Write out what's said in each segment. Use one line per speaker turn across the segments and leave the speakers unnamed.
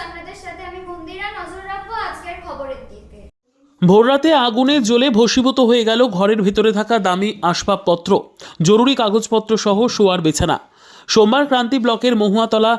আপনাদের সাথে আমি মন্দিরা নজর রাখবো আজকের খবরের দিকে।
ভোররাতে আগুনের জ্বলে ভস্মীভূত হয়ে গেল ঘরের ভিতরে থাকা দামি আসবাবপত্র, জরুরি কাগজপত্র সহ শোয়ার বিছানা। সোমবার ক্রান্তি ব্লকের মহুয়াতলা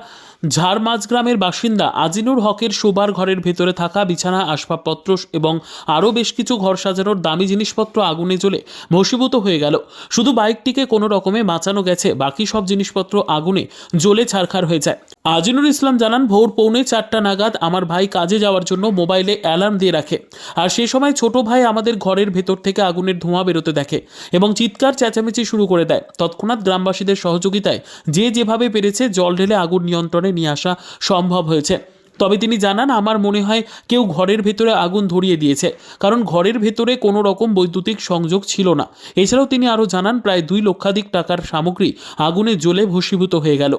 ঝাড়মাঝ গ্রামের বাসিন্দা আজিনুর হকের শোবার ঘরের ভেতরে থাকা বিছানা, আসবাবপত্র এবং আরও বেশ কিছু ঘর সাজানোর দামি জিনিসপত্র আগুনে জ্বলে ভস্মীভূত হয়ে গেল। শুধু বাইকটিকে কোনো রকমে বাঁচানো গেছে, বাকি সব জিনিসপত্র আগুনে জ্বলে ছারখার হয়ে যায়। আজিনুর ইসলাম জানান, ভোর 3:45 নাগাদ আমার ভাই কাজে যাওয়ার জন্য মোবাইলে অ্যালার্ম দিয়ে রাখে, আর সে সময় ছোট ভাই আমাদের ঘরের ভেতর থেকে আগুনের ধোঁয়া বেরোতে দেখে এবং চিৎকার চেঁচামেচি শুরু করে দেয়। তৎক্ষণাৎ গ্রামবাসীদের সহযোগিতায় যে যেভাবে পেরেছে জল ঢেলে আগুন নিয়ন্ত্রণে নিয়ে আসা সম্ভব হয়েছে। তবে তিনি জানান, আমার মনে হয় কেউ ঘরের ভেতরে আগুন ধরিয়ে দিয়েছে, কারণ ঘরের ভেতরে কোনো রকম বৈদ্যুতিক সংযোগ ছিল না। এছাড়াও তিনি আরও জানান, প্রায় 2 লক্ষাধিক টাকার সামগ্রী আগুনে জ্বলে ভস্মীভূত হয়ে গেল।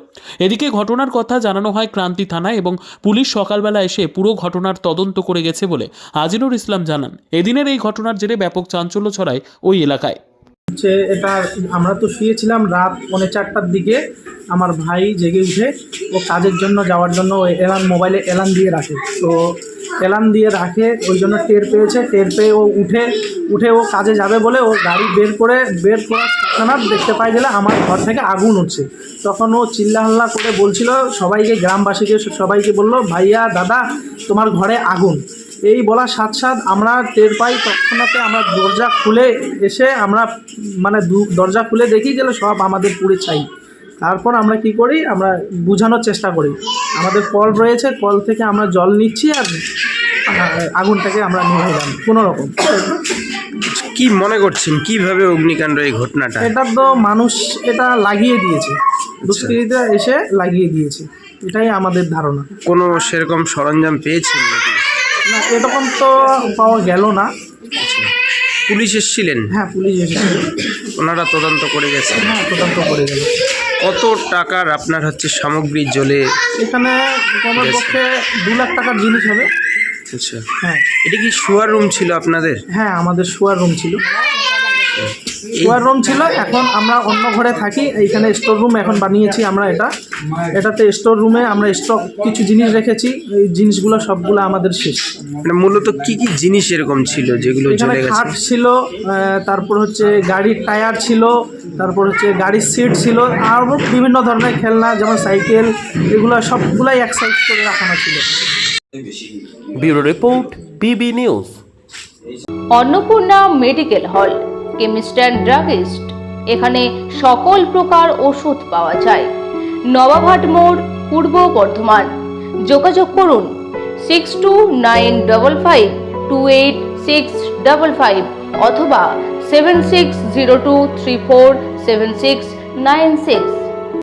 এদিকে ঘটনার কথা জানানো হয় ক্রান্তি থানায় এবং পুলিশ সকালবেলা এসে পুরো ঘটনার তদন্ত করে গেছে বলে আজিনুর ইসলাম জানান। এদিনের এই ঘটনার জেরে ব্যাপক চাঞ্চল্য ছড়ায় ওই এলাকায়।
এটা আমরা তো শুয়েছিলাম রাত 4:45টার দিকে। আমার ভাই জেগে উঠে ও কাজের জন্য যাওয়ার জন্য মোবাইলে অ্যালার্ম দিয়ে রাখে, তো অ্যালার্ম দিয়ে রাখে ওই জন্য টের পেয়ে ও উঠে ও কাজে যাবে বলে ও গাড়ি বের করার তৎক্ষণাৎ দেখতে পাই গেলে আমার ঘর থেকে আগুন উঠছে। তখন ও চিল্লাহাল্লা করে বলছিল সবাইকে, গ্রামবাসীকে সবাইকে বললো, ভাইয়া দাদা তোমার ঘরে আগুন। এই বলার সাথে আমরা টের পাই, তৎক্ষণাতে আমরা দরজা খুলে এসে আমরা দরজা খুলে দেখি গেলে সব আমাদের পুড়ে ছাই। তারপর আমরা কি করি, আমরা বুঝানোর চেষ্টা করি। আমাদের কল রয়েছে, কল থেকে আমরা জল নিচ্ছি আর আগুনটাকে আমরা নিভাইলাম কোনো রকম।
কি মনে করছেন কিভাবে অগ্নিকাণ্ড এই ঘটনাটা?
এটা তো মানুষ এটা লাগিয়ে দিয়েছে, দুষ্কৃতীরা এসে লাগিয়ে দিয়েছে, এটাই আমাদের ধারণা।
কোনো সেরকম সরঞ্জাম পেয়েছেন নাকি?
না, এরকম তো পাওয়া গেল না।
পুলিশ এসেছিলেন?
হ্যাঁ, পুলিশ এসেছে,
ওনারা তদন্ত করে গেছে?
হ্যাঁ, তদন্ত করে গেল।
কত টাকার আপনার সামগ্রী জ্বলে?
এখানে কমের পক্ষে 2 লাখ টাকার জিনিস হবে।
আচ্ছা,
হ্যাঁ।
এটা কি শোয়ার রুম ছিল আপনাদের?
হ্যাঁ, আমাদের শোয়ার রুম ছিল। এখন আমরা অন্য ঘরে থাকি, এইখানে স্টোর রুম এখন বানিয়েছি আমরা। এটাতে স্টোর রুমে আমরা স্টক কিছু জিনিস রেখেছি, এই জিনিসগুলো সবগুলো আমাদের শেষ।
মানে মূলত কি কি জিনিস এরকম ছিল যেগুলো
এখানে
জ্বলে গেছে?
খাট ছিল, তারপর হচ্ছে গাড়ির টায়ার ছিল, তারপর হচ্ছে গাড়ির সিট ছিল, আর বিভিন্ন ধরনের খেলনা যেমন সাইকেল, এগুলো সবগুলাই এক সাইড করে রাখানো ছিল।
Bureau report, PB news.
Annapurna medical hall, chemist and druggist. এখানে সকল প্রকার ওষুধ পাওয়া যায়। নবাবহাট মোড়, পূর্ব বর্ধমান। যোগাযোগ করুন 6295528655 অথবা 7602347696।